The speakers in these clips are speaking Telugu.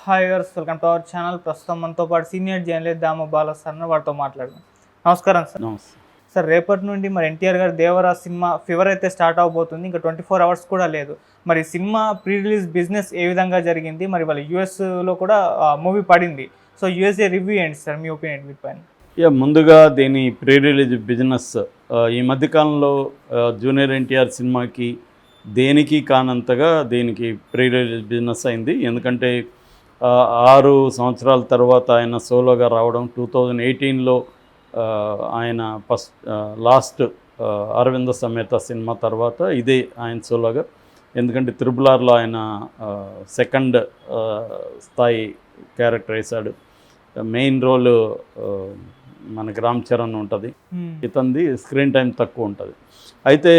Hi viewers, welcome to our channel. ప్రస్తుతం మనతో పాటు senior journalist Dama Bala sir వారితో మాట్లాడదాం. నమస్కారం సార్. సార్, రేపటి నుండి మరి ఎన్టీఆర్ గారి దేవరా సినిమా ఫీవర్ అయితే స్టార్ట్ అవబోతుంది. ఇంకా 24 అవర్స్ కూడా లేదు. మరి సినిమా ప్రీ రిలీజ్ బిజినెస్ ఏ విధంగా జరిగింది? మరి వాళ్ళ యూఎస్లో కూడా మూవీ పడింది. సో యూఎస్ఏ రివ్యూ ఏంటి సార్, మీ ఒపీనియన్ వీటిపైన? ముందుగా దీని ప్రీ రిలీజ్ బిజినెస్ ఈ మధ్యకాలంలో జూనియర్ ఎన్టీఆర్ సినిమాకి దేనికి కానంతగా దీనికి ప్రీ రిలీజ్ బిజినెస్ అయింది. ఎందుకంటే 6 సంవత్సరాల తర్వాత ఆయన సోలోగా రావడం, 2018లో ఆయన లాస్ట్ అరవింద సమేత సినిమా తర్వాత ఇదే ఆయన సోలోగా. ఎందుకంటే RRRలో ఆయన సెకండ్ స్థాయి క్యారెక్టర్ వేశాడు. మెయిన్ రోల్ మనకి రామ్ చరణ్ ఉంటుంది, ఇతంది స్క్రీన్ టైం తక్కువ ఉంటుంది. అయితే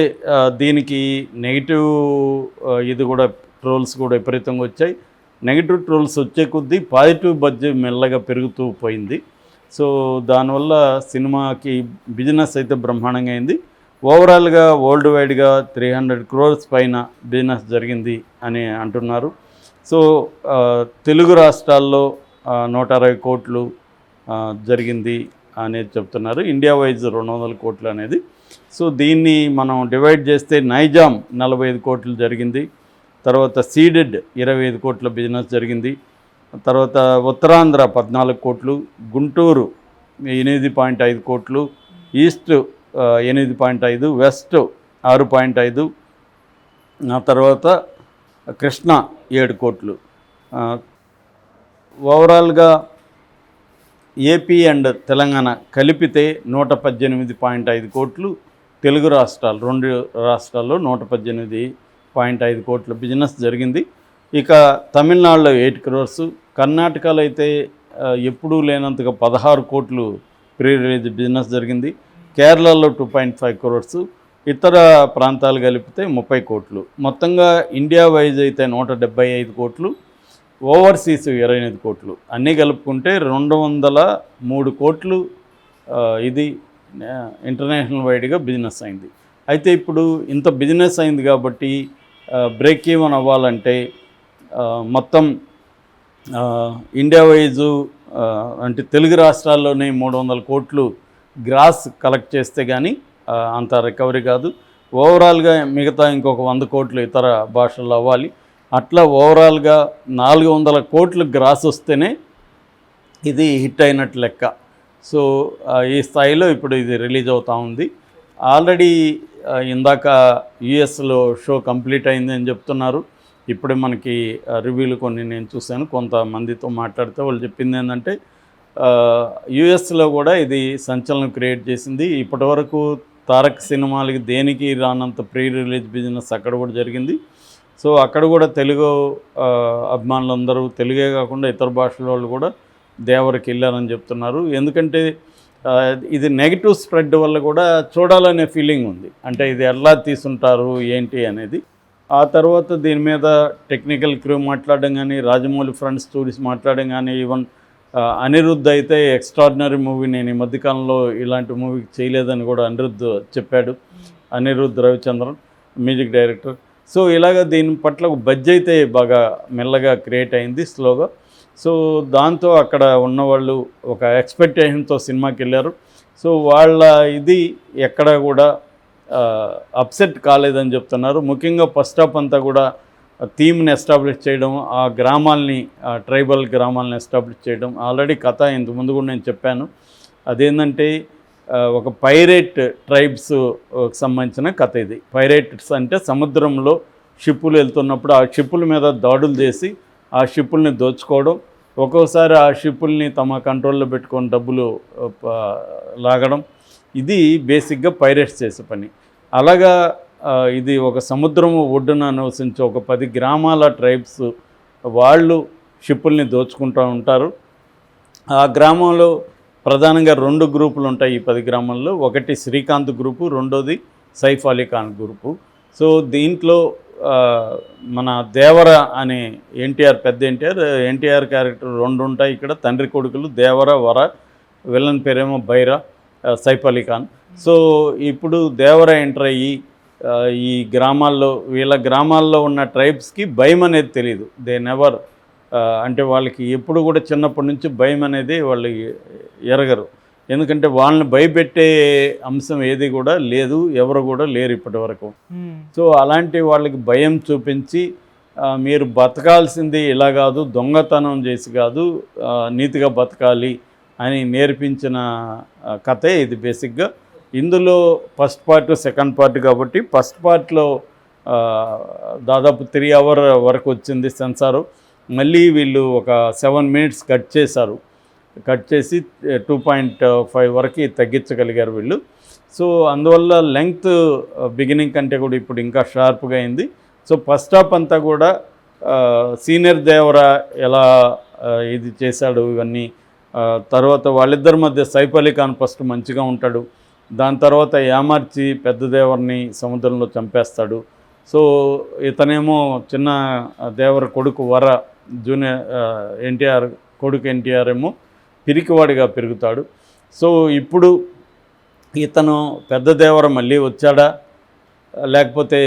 దీనికి నెగిటివ్ ఇది కూడా ట్రోల్స్ కూడా విపరీతంగా వచ్చాయి. నెగిటివ్ ట్రోల్స్ వచ్చే కొద్దీ పాజిటివ్ బడ్జెట్ మెల్లగా పెరుగుతూ పోయింది. సో దానివల్ల సినిమాకి బిజినెస్ అయితే బ్రహ్మాండంగా అయింది. ఓవరాల్గా వరల్డ్ వైడ్గా 300 crores పైన బిజినెస్ జరిగింది అని అంటున్నారు. సో తెలుగు రాష్ట్రాల్లో 160 కోట్లు జరిగింది అనేది చెప్తున్నారు. ఇండియా వైజ్ 200 కోట్లు అనేది. సో దీన్ని మనం డివైడ్ చేస్తే నైజాం 45 కోట్లు జరిగింది. తర్వాత సీడెడ్ 25 కోట్ల బిజినెస్ జరిగింది. తర్వాత ఉత్తరాంధ్ర 14 కోట్లు, గుంటూరు 8.5 కోట్లు, ఈస్ట్ 8.5, వెస్ట్ 6.5, తర్వాత కృష్ణ 7 కోట్లు. ఓవరాల్గా ఏపీ అండ్ తెలంగాణ కలిపితే 118.5 కోట్లు. తెలుగు రాష్ట్రాలు 2 రాష్ట్రాల్లో 118.5 కోట్ల బిజినెస్ జరిగింది. ఇక తమిళనాడులో 8 crores, కర్ణాటకలో అయితే ఎప్పుడూ లేనంతగా 16 కోట్లు ప్రీ రిలీజ్ బిజినెస్ జరిగింది. కేరళలో 2.5 crores, ఇతర ప్రాంతాలు కలిపితే 30 కోట్లు. మొత్తంగా ఇండియా వైజ్ అయితే 175 కోట్లు, ఓవర్సీస్ 25 కోట్లు. అన్నీ కలుపుకుంటే 203 కోట్లు ఇది ఇంటర్నేషనల్ వైడ్గా బిజినెస్ అయింది. అయితే ఇప్పుడు ఇంత బిజినెస్ అయింది కాబట్టి బ్రేక్ ఈవెన్ అవ్వాలంటే మొత్తం ఇండియా వైజు అంటే తెలుగు రాష్ట్రాల్లోనే 300 కోట్లు గ్రాస్ కలెక్ట్ చేస్తే కానీ అంత రికవరీ కాదు. ఓవరాల్గా మిగతా ఇంకొక 100 కోట్లు ఇతర భాషల్లో అవ్వాలి. అట్లా ఓవరాల్గా 400 కోట్లు గ్రాస్ వస్తేనే ఇది హిట్ అయినట్టు లెక్క. సో ఈ స్థాయిలో ఇప్పుడు ఇది రిలీజ్ అవుతూ ఉంది. ఆల్రెడీ ఇందాక యుఎస్లో షో కంప్లీట్ అయింది అని చెప్తున్నారు. ఇప్పుడే మనకి రివ్యూలు కొన్ని నేను చూశాను, కొంతమందితో మాట్లాడితే వాళ్ళు చెప్పింది ఏంటంటే యుఎస్లో కూడా ఇది సంచలనం క్రియేట్ చేసింది. ఇప్పటివరకు తారక్ సినిమాలకి దేనికి రానంత ప్రీ రిలీజ్ బిజినెస్ అక్కడ కూడా జరిగింది. సో అక్కడ కూడా తెలుగు అభిమానులందరూ, తెలుగే కాకుండా ఇతర భాషల వాళ్ళు కూడా దేవరికి వెళ్ళారని చెప్తున్నారు. ఎందుకంటే ఇది నెగిటివ్ స్ప్రెడ్ వల్ల కూడా చూడాలనే ఫీలింగ్ ఉంది. అంటే ఇది ఎలా తీసుంటారు ఏంటి అనేది. ఆ తర్వాత దీని మీద టెక్నికల్ క్రూ మాట్లాడడం కానీ, రాజమౌళి ఫ్రెండ్ స్టోరీస్ మాట్లాడడం కానీ, ఈవెన్ అనిరుద్ధ్ అయితే ఎక్స్ట్రాడినరీ మూవీ, నేను ఈ మధ్యకాలంలో ఇలాంటి మూవీ చేయలేదని కూడా అనిరుద్ధ్ చెప్పాడు. Anirudh Ravichandran music director. So ఇలాగ దీని పట్ల బడ్జ్ అయితే బాగా మెల్లగా క్రియేట్ అయింది స్లోగా. సో దాంతో అక్కడ ఉన్నవాళ్ళు ఒక ఎక్స్పెక్టేషన్తో సినిమాకి వెళ్ళారు. సో వాళ్ళ ఇది ఎక్కడ కూడా అప్సెట్ కాలేదని చెప్తున్నారు. ముఖ్యంగా ఫస్ట్ హాఫ్ అంతా కూడా థీమ్ని ఎస్టాబ్లిష్ చేయడం, ఆ గ్రామాల్ని, ట్రైబల్ గ్రామాలని ఎస్టాబ్లిష్ చేయడం. ఆల్రెడీ కథ ఇంతకుముందు కూడా నేను చెప్పాను. అదేంటంటే ఒక పైరేట్ ట్రైబ్స్ సంబంధించిన కథ ఇది. పైరేట్స్ అంటే సముద్రంలో షిప్పులు వెళ్తున్నప్పుడు ఆ షిప్పుల మీద దాడులు చేసి ఆ షిప్పుల్ని దోచుకోవడం, ఒక్కోసారి ఆ షిప్పుల్ని తమ కంట్రోల్లో పెట్టుకొని డబ్బులు లాగడం. ఇది బేసిక్గా పైరేట్స్ చేసే పని. అలాగా ఇది ఒక సముద్రం ఒడ్డున నివసించే ఒక 10 గ్రామాల ట్రైబ్స్ వాళ్ళు షిప్పుల్ని దోచుకుంటూ ఉంటారు. ఆ గ్రామంలో ప్రధానంగా 2 గ్రూపులు ఉంటాయి ఈ 10 గ్రామాల్లో. ఒకటి శ్రీకాంత్ గ్రూపు, రెండోది సైఫ్ అలీ ఖాన్ గ్రూపు. సో దీంట్లో మన దేవర అనే పెద్ద ఎన్టీఆర్ క్యారెక్టర్ 2 ఉంటాయి ఇక్కడ. తండ్రి కొడుకులు దేవర, వర. విలన్ పేరేమో బైరా, సైఫ్ అలీ ఖాన్. సో ఇప్పుడు దేవర ఎంటర్ అయ్యి ఈ గ్రామాల్లో, వీళ్ళ గ్రామాల్లో ఉన్న ట్రైబ్స్కి భయం అనేది తెలియదు. దే నెవర్ అంటే వాళ్ళకి ఎప్పుడు కూడా చిన్నప్పటి నుంచి భయం అనేది వాళ్ళు ఎరగరు. ఎందుకంటే వాళ్ళని భయపెట్టే అంశం ఏది కూడా లేదు, ఎవరు కూడా లేరు ఇప్పటి వరకు. సో అలాంటి వాళ్ళకి భయం చూపించి మీరు బతకాల్సింది ఇలా కాదు, దొంగతనం చేసి కాదు, నీతిగా బతకాలి అని నేర్పించిన కథే ఇది బేసిక్గా. ఇందులో ఫస్ట్ పార్ట్ సెకండ్ పార్ట్ కాబట్టి ఫస్ట్ పార్ట్లో దాదాపు 3 hours వరకు వచ్చింది సెన్సారు. మళ్ళీ వీళ్ళు ఒక 7 minutes కట్ చేశారు. కట్ చేసి 2.5 వరకు తగ్గించగలిగారు వీళ్ళు. సో అందువల్ల లెంగ్త్ బిగినింగ్ కంటే కూడా ఇప్పుడు ఇంకా షార్ప్గా అయింది. సో ఫస్ట్ హాఫ్ అంతా కూడా సీనియర్ దేవరా ఎలా ఇది చేశాడు ఇవన్నీ, తర్వాత వాళ్ళిద్దరి మధ్య సైఫ్ అలీ ఖాన్ ఫస్ట్ మంచిగా ఉంటాడు, దాని తర్వాత యామార్చి పెద్ద దేవర్ని సముద్రంలో చంపేస్తాడు. సో ఇతనేమో చిన్న దేవర కొడుకు వర జూనియర్ ఎన్టీఆర్ కొడుకు ఎన్టీఆర్ ఏమో పిరికివాడిగా పెరుగుతాడు. సో ఇప్పుడు ఇతను పెద్ద దేవర మళ్ళీ వచ్చాడా, లేకపోతే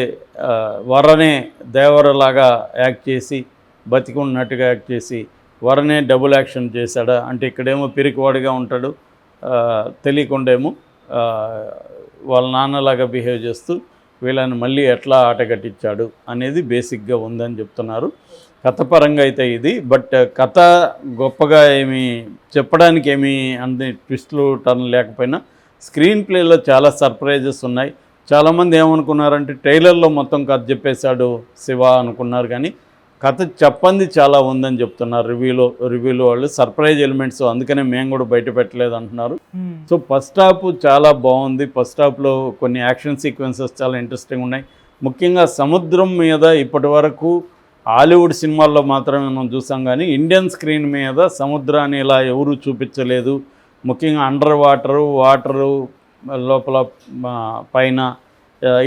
వరనే దేవరలాగా యాక్ట్ చేసి బతికున్నట్టుగా యాక్ట్ చేసి వరనే డబుల్ యాక్షన్ చేశాడా అంటే ఇక్కడేమో పిరికివాడిగా ఉంటాడు, తెలియకుండేమో వాళ్ళ నాన్నలాగా బిహేవ్ చేస్తూ వీళ్ళని మళ్ళీ ఎట్లా ఆట కట్టించాడు అనేది బేసిక్గా ఉందని చెప్తున్నారు. కథపరంగా అయితే ఇది. బట్ కథ గొప్పగా ఏమీ చెప్పడానికి ఏమీ అన్ని ట్విస్ట్లు టర్న్ లేకపోయినా స్క్రీన్ ప్లేలో చాలా సర్ప్రైజెస్ ఉన్నాయి. చాలామంది ఏమనుకున్నారంటే ట్రైలర్లో మొత్తం కథ చెప్పేశాడు శివ అనుకున్నారు, కానీ కథ చెప్పంది చాలా ఉందని చెప్తున్నారు రివ్యూలో వాళ్ళు. సర్ప్రైజ్ ఎలిమెంట్స్ అందుకనే మేము కూడా బయట పెట్టలేదు అంటున్నారు. సో ఫస్ట్ హాఫ్ చాలా బాగుంది. ఫస్ట్ హాఫ్లో కొన్ని యాక్షన్ సీక్వెన్సెస్ చాలా ఇంట్రెస్టింగ్ ఉన్నాయి. ముఖ్యంగా సముద్రం మీద ఇప్పటి వరకు హాలీవుడ్ సినిమాల్లో మాత్రమే మనం చూసాం, కానీ ఇండియన్ స్క్రీన్ మీద సముద్రాన్ని ఇలా ఎవరూ చూపించలేదు. ముఖ్యంగా అండర్ వాటరు లోపల పైన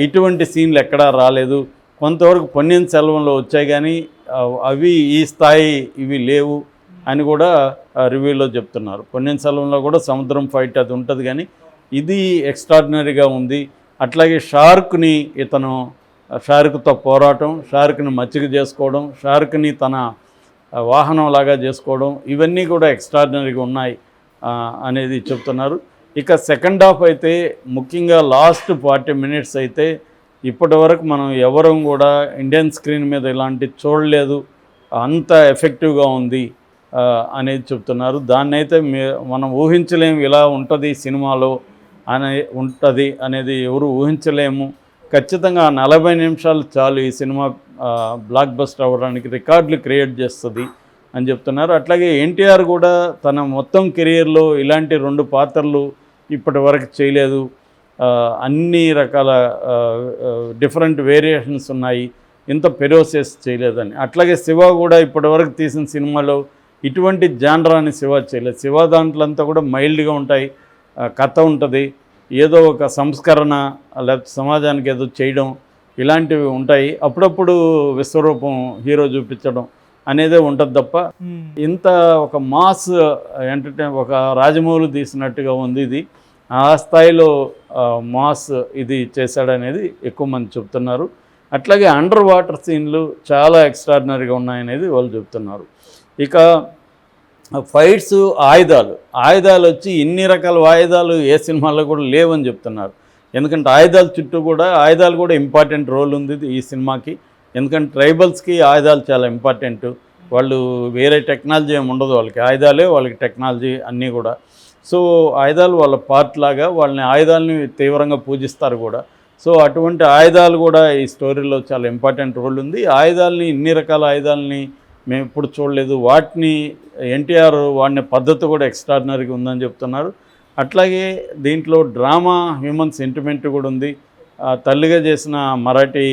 ఇటువంటి సీన్లు ఎక్కడా రాలేదు. కొంతవరకు పొన్నియిన్ సెల్వంలో వచ్చాయి, కానీ అవి ఈ స్థాయి ఇవి లేవు అని కూడా రివ్యూలో చెప్తున్నారు. పొన్నియిన్ సెల్వంలో కూడా సముద్రం ఫైట్ అది ఉంటుంది, కానీ ఇది ఎక్స్ట్రాడినరీగా ఉంది. అట్లాగే షార్క్తో పోరాటం, షార్క్ని మచ్చిక చేసుకోవడం, షార్క్ని తన వాహనంలాగా చేసుకోవడం, ఇవన్నీ కూడా ఎక్స్ట్రాడినరీగా ఉన్నాయి అనేది చెప్తున్నారు. ఇక సెకండ్ హాఫ్ అయితే ముఖ్యంగా లాస్ట్ 40 minutes అయితే ఇప్పటి వరకు మనం ఎవరం కూడా ఇండియన్ స్క్రీన్ మీద ఇలాంటి చూడలేదు, అంత ఎఫెక్టివ్గా ఉంది అనేది చెప్తున్నారు. దాన్ని అయితే మనం ఊహించలేము, ఇలా ఉంటుంది సినిమాలో ఉంటుంది అనేది ఎవరు ఊహించలేము. ఖచ్చితంగా 40 నిమిషాలు చాలు ఈ సినిమా బ్లాక్ బస్టర్ అవ్వడానికి, రికార్డులు క్రియేట్ చేస్తుంది అని చెప్తున్నారు. అట్లాగే ఎన్టీఆర్ కూడా తన మొత్తం కెరియర్లో ఇలాంటి 2 పాత్రలు ఇప్పటి వరకు చేయలేదు, అన్ని రకాల డిఫరెంట్ వేరియేషన్స్ ఉన్నాయి, ఇంత పెరోసియస్ చేయలేదని. అట్లాగే శివ కూడా ఇప్పటివరకు తీసిన సినిమాలో ఇటువంటి జానరాని శివ చేయలేదు. శివ దాంట్లో అంతా కూడా మైల్డ్గా ఉంటాయి, కథ ఉంటుంది, ఏదో ఒక సంస్కరణ లేకపోతే సమాజానికి ఏదో చేయడం ఇలాంటివి ఉంటాయి. అప్పుడప్పుడు విశ్వరూపం హీరో చూపించడం అనేదే ఉంటుంది తప్ప ఇంత ఒక మాస్ ఎంటర్టైన్ ఒక రాజమౌళి తీసినట్టుగా ఉంది ఇది. ఆ స్థాయిలో మాస్ ఇది చేశాడనేది ఎక్కువ మంది చెప్తున్నారు. అట్లాగే అండర్ వాటర్ సీన్లు చాలా ఎక్స్ట్రాడినరీగా ఉన్నాయనేది వాళ్ళు చెప్తున్నారు. ఇక ఫైట్స్, ఆయుధాలు వచ్చి ఇన్ని రకాల ఆయుధాలు ఏ సినిమాల్లో కూడా లేవని చెప్తున్నారు. ఎందుకంటే ఆయుధాలు కూడా ఇంపార్టెంట్ రోల్ ఉంది ఈ సినిమాకి. ఎందుకంటే ట్రైబల్స్కి ఆయుధాలు చాలా ఇంపార్టెంట్. వాళ్ళు వేరే టెక్నాలజీ ఏమి ఉండదు, ఆయుధాలే వాళ్ళకి టెక్నాలజీ అన్నీ కూడా. సో ఆయుధాలు వాళ్ళ పార్ట్ లాగా, ఆయుధాలని తీవ్రంగా పూజిస్తారు కూడా. సో అటువంటి ఆయుధాలు కూడా ఈ స్టోరీలో చాలా ఇంపార్టెంట్ రోల్ ఉంది. ఇన్ని రకాల ఆయుధాలని మేము ఇప్పుడు చూడలేదు, వాటిని ఎన్టీఆర్ వాడిన పద్ధతి కూడా ఎక్స్ట్రాడినరీగా ఉందని చెప్తున్నారు. అట్లాగే దీంట్లో డ్రామా, హ్యూమన్ సెంటిమెంట్ కూడా ఉంది. తల్లిగా చేసిన మరాఠీ